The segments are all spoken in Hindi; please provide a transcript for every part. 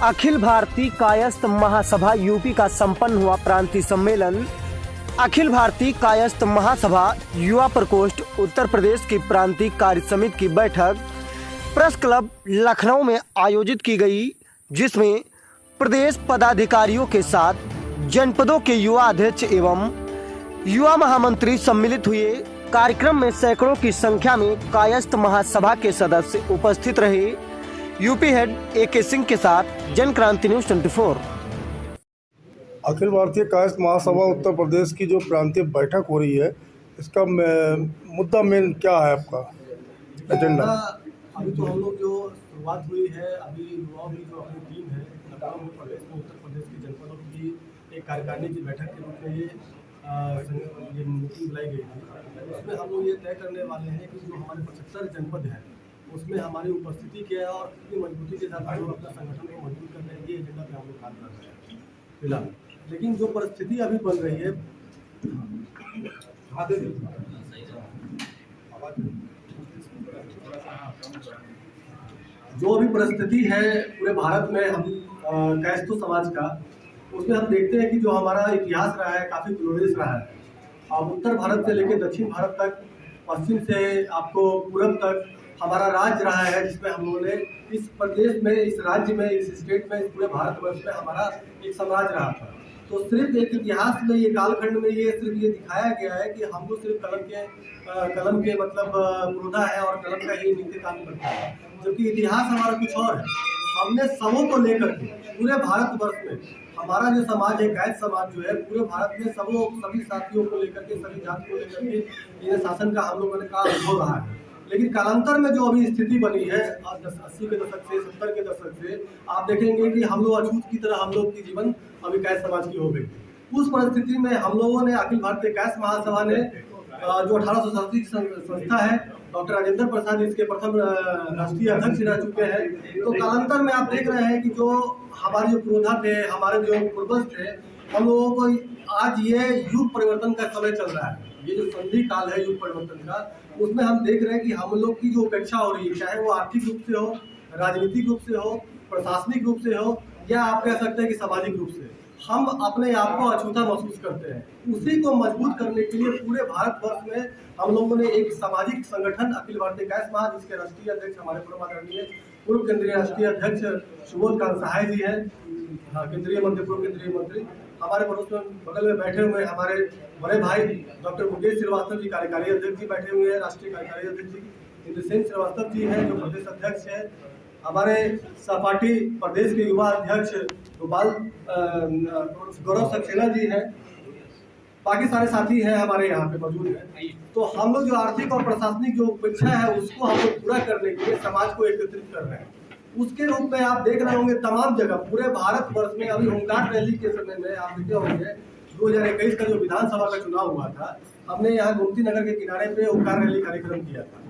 अखिल भारतीय कायस्थ महासभा यूपी का संपन्न हुआ प्रांतीय सम्मेलन। अखिल भारतीय कायस्थ महासभा युवा प्रकोष्ठ उत्तर प्रदेश की प्रांतीय कार्य समिति की बैठक प्रेस क्लब लखनऊ में आयोजित की गई, जिसमें प्रदेश पदाधिकारियों के साथ जनपदों के युवा अध्यक्ष एवं युवा महामंत्री सम्मिलित हुए। कार्यक्रम में सैकड़ों की संख्या में कायस्थ महासभा के सदस्य उपस्थित रहे। यूपी हेड AK सिंह के साथ जनक्रांति न्यूज़ 24। अखिल भारतीय कायस्थ महासभा उत्तर प्रदेश की जो प्रांतीय बैठक हो रही है, इसका मुद्दा मेन क्या है आपका एजेंडा? अभी तो हम लोग जो शुरुआत हुई है, अभी युवाओं की जो अपनी टीम है लखनऊ में प्रदेश में उत्तर प्रदेश की जनपदों की एक कार्यकारिणी की बैठक के रूप में ये मीटिंग बुलाई गई थी। उसमें हम लोग ये तय करने वाले हैं कि जो हमारे 75 जनपद हैं उसमें हमारी उपस्थिति क्या है और कितनी मजबूती के साथ हम लोग अपना संगठन को मजबूत करने हैं, ये एजेंडा पे हम लोग काम कर रहे हैं फिलहाल। लेकिन जो परिस्थिति अभी बन रही है, जो अभी परिस्थिति है पूरे भारत में हम कायस्थ समाज का, उसमें हम देखते हैं कि जो हमारा इतिहास रहा है काफ़ी ग्लोरियस रहा है। अब उत्तर भारत से लेकर दक्षिण भारत तक, पश्चिम से आपको पूरब तक हमारा राज्य रहा है, जिसमें हम लोगों ने इस प्रदेश में, इस राज्य में, इस स्टेट में, इस पूरे भारतवर्ष में हमारा एक साम्राज्य रहा था। तो सिर्फ एक इतिहास में, ये कालखंड में ये सिर्फ ये दिखाया गया है कि हम लोग सिर्फ कलम के मतलब पुरोधा है और कलम का ही नित्य काम करता है, जबकि इतिहास हमारा कुछ और है। हमने सबों को लेकर के पूरे भारतवर्ष में हमारा जो समाज है, कायस्थ समाज जो है, पूरे भारत में सभी साथियों को लेकर के, सभी जाति को लेकर के ये शासन का हम लोगों ने काम हो रहा है। लेकिन कालांतर में जो अभी स्थिति बनी है 80 के दशक से, 70 के दशक से, आप देखेंगे कि हम लोग अछूत की तरह हम लोग की जीवन अभी कायस्थ समाज की हो गई। उस परिस्थिति में हम लोगों ने अखिल भारतीय कायस्थ महासभा ने जो 1887 की संस्था है, डॉक्टर राजेंद्र प्रसाद इसके प्रथम राष्ट्रीय अध्यक्ष रह चुके हैं। तो कालांतर में आप देख रहे हैं कि जो हमारे जो पुरोधा थे, हमारे जो पूर्वज थे, हम लोगों को आज ये युग परिवर्तन का समय चल रहा है। ये जो संधि काल है युग परिवर्तन का, उसमें हम देख रहे हैं कि हम लोग की जो उपेक्षा हो रही है, चाहे वो आर्थिक रूप से हो, राजनीतिक रूप से हो, प्रशासनिक रूप से हो, या आप कह सकते हैं कि सामाजिक रूप से, हम अपने आप को अछूता महसूस करते हैं। उसी को मजबूत करने के लिए पूरे भारतवर्ष में हम लोगों ने एक सामाजिक संगठन अखिल भारतीय कायस्थ महासभा, जिसके राष्ट्रीय अध्यक्ष हमारे परमादरणीय पूर्व केंद्रीय राष्ट्रीय अध्यक्ष सुबोध कांत सहाय जी हैं, केंद्रीय मंत्री, पूर्व केंद्रीय मंत्री। हमारे पड़ोस में बगल में बैठे हुए हमारे बड़े भाई डॉक्टर मुकेश श्रीवास्तव जी, कार्यकारी अध्यक्ष जी बैठे हुए हैं, राष्ट्रीय कार्यकारी अध्यक्ष जी इंद्रसेन श्रीवास्तव जी हैं, जो प्रदेश अध्यक्ष हैं। हमारे सहपाठी प्रदेश के युवा अध्यक्ष गौरव सक्सेना जी हैं। बाकी सारे साथी हैं हमारे यहाँ पे मौजूद हैं। तो हम लोग जो आर्थिक और प्रशासनिक जो उपेक्षा है, उसको हम लोग पूरा करने के लिए समाज को एकत्रित कर रहे हैं। उसके रूप में आप देख रहे होंगे तमाम जगह पूरे भारतवर्ष में, अभी होमगार्ड रैली के समय में आप देखे होंगे 2021 का जो विधानसभा का चुनाव हुआ था, हमने यहाँ गोमती नगर के किनारे पे ओंकार रैली कार्यक्रम किया था।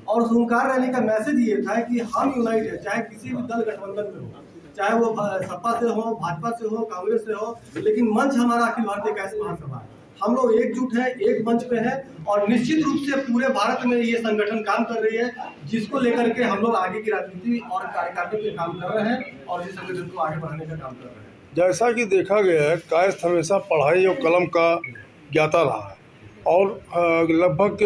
और उस ओंकार रैली का मैसेज ये था कि हम यूनाइट है, चाहे किसी भी दल गठबंधन में हो, चाहे वो सपा से हो, भाजपा से हो, कांग्रेस से हो, लेकिन मंच हमारा अखिल भारतीय कायस्थ महासभा है। हम लोग एकजुट हैं, एक मंच पे हैं, और निश्चित रूप से पूरे भारत में ये संगठन काम कर रही है, जिसको लेकर के हम लोग आगे की राजनीति और कार्यकारिणी पे काम कर रहे हैं और इस संगठन को आगे बढ़ाने का काम कर रहे हैं। जैसा कि देखा गया है, कायस्थ हमेशा पढ़ाई और कलम का ज्ञाता रहा है और लगभग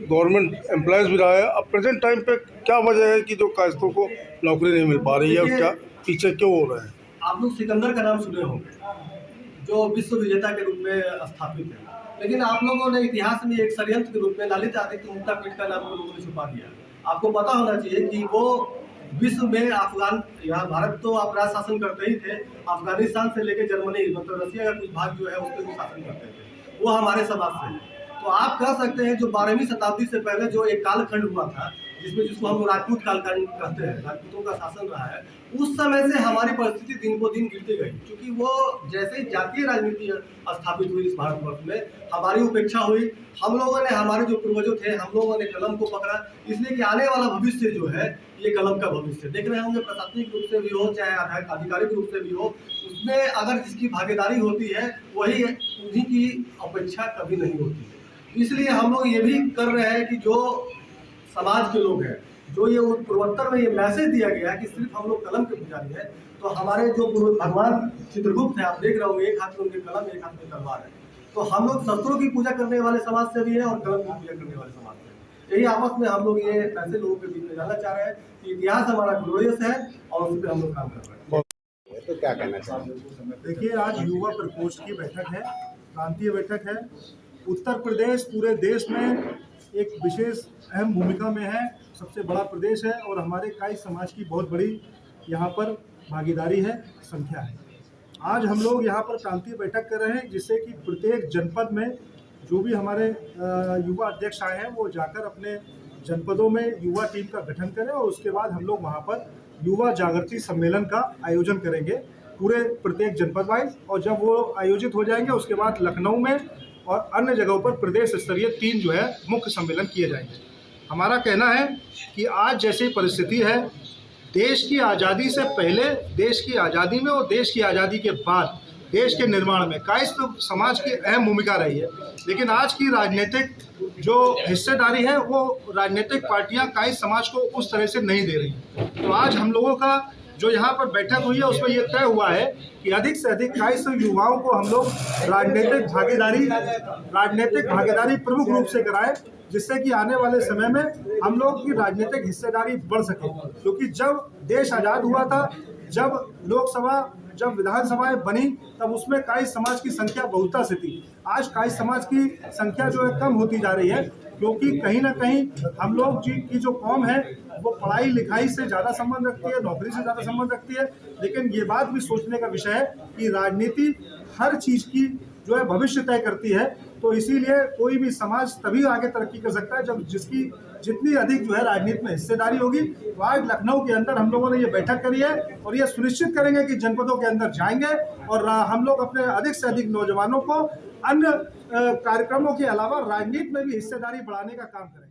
गवर्नमेंट एम्प्लॉयज़ भी रहा है। अब प्रेजेंट टाइम पे क्या वजह है कि जो कायस्थों को नौकरी नहीं मिल पा रही है, और क्या पीछे क्यों हो रहे हैं? आप लोग सिकंदर का नाम सुने होंगे, जो विश्व विजेता के रूप में स्थापित है, लेकिन आप लोगों ने इतिहास में एक षड्यंत्र के रूप में ललित आदित्य मुक्तापीठ का नाम लोगों ने छुपा दिया। आपको पता होना चाहिए कि वो विश्व में यहाँ भारत तो आप राज शासन करते ही थे, अफगानिस्तान से लेकर जर्मनी, मतलब रसिया का कुछ भाग जो है उस पर भी शासन करते थे, वो हमारे समाज से है। तो आप कह सकते हैं जो 12वीं शताब्दी से पहले जो एक कालखंड हुआ था, जिसको हम राजपूत कालखंड कहते हैं, राजपूतों का शासन रहा है, उस समय से हमारी परिस्थिति दिन को दिन गिरती गई, क्योंकि वो जैसे ही जातीय राजनीति स्थापित हुई इस भारतवर्ष में, हमारी उपेक्षा हुई। हम लोगों ने, हमारे जो पूर्वजों थे, हम लोगों ने कलम को पकड़ा, इसलिए कि आने वाला भविष्य जो है ये कलम का भविष्य देख रहे होंगे, प्रशासनिक रूप से भी हो, चाहे आधिकारिक रूप से भी हो, उसमें अगर जिसकी भागीदारी होती है वही, उन्हीं की अपेक्षा कभी नहीं होती। इसलिए हम लोग ये भी कर रहे हैं कि जो समाज के लोग हैं, जो ये पूर्वोत्तर में ये मैसेज दिया गया है कि सिर्फ हम लोग कलम के पुजारी हैं, तो हमारे जो भगवान चित्रगुप्त है, आप देख रहे होंगे, एक हाथ में उनके कलम, एक हाथ में तलवार है। तो हम लोग शस्त्रों की पूजा करने वाले समाज से भी है और कलम की पूजा करने वाले समाज से। यही आपस में हम लोग ये ऐसे लोगों के बीच में जानना चाह रहे हैं कि इतिहास हमारा ग्लोरियस है और उस पर हम लोग काम कर रहे हैं। तो क्या कहना चाहिए? देखिए, आज युवा प्रकोष्ठ की बैठक है, प्रांतीय बैठक है। उत्तर प्रदेश पूरे देश में एक विशेष अहम भूमिका में है, सबसे बड़ा प्रदेश है और हमारे काई समाज की बहुत बड़ी यहाँ पर भागीदारी है, संख्या है। आज हम लोग यहाँ पर प्रांतीय बैठक कर रहे हैं, जिससे कि प्रत्येक जनपद में जो भी हमारे युवा अध्यक्ष आए हैं वो जाकर अपने जनपदों में युवा टीम का गठन करें और उसके बाद हम लोग वहाँ पर युवा जागृति सम्मेलन का आयोजन करेंगे पूरे प्रत्येक जनपद वाइज। और जब वो आयोजित हो जाएंगे उसके बाद लखनऊ में और अन्य जगहों पर प्रदेश स्तरीय 3 जो है मुख्य सम्मेलन किए जाएंगे। हमारा कहना है कि आज जैसी परिस्थिति है, देश की आज़ादी से पहले, देश की आज़ादी में और देश की आज़ादी के बाद देश के निर्माण में कायस्थ समाज की अहम भूमिका रही है। लेकिन आज की राजनीतिक जो हिस्सेदारी है वो राजनीतिक पार्टियां कायस्थ समाज को उस तरह से नहीं दे रही। तो आज हम लोगों का जो यहाँ पर बैठक हुई है उसमें ये तय हुआ है कि अधिक से अधिक कायस्थ युवाओं को हम लोग राजनीतिक भागीदारी प्रमुख रूप से कराएं, जिससे कि आने वाले समय में हम लोग की राजनीतिक हिस्सेदारी बढ़ सके। क्योंकि जब देश आज़ाद हुआ था, जब विधानसभाएं बनी, तब उसमें कायस्थ समाज की संख्या बहुता से थी। आज कायस्थ समाज की संख्या जो है कम होती जा रही है, क्योंकि कहीं ना कहीं हम लोग की जो कौम है वो पढ़ाई लिखाई से ज़्यादा संबंध रखती है, नौकरी से ज़्यादा संबंध रखती है। लेकिन ये बात भी सोचने का विषय है कि राजनीति हर चीज़ की जो है भविष्य तय करती है। तो इसीलिए कोई भी समाज तभी आगे तरक्की कर सकता है जब जिसकी जितनी अधिक जो है राजनीति में हिस्सेदारी होगी। तो आज लखनऊ के अंदर हम लोगों ने ये बैठक करी है और ये सुनिश्चित करेंगे कि जनपदों के अंदर जाएंगे और हम लोग अपने अधिक से अधिक नौजवानों को अन्य कार्यक्रमों के अलावा राजनीति में भी हिस्सेदारी बढ़ाने का काम करेंगे।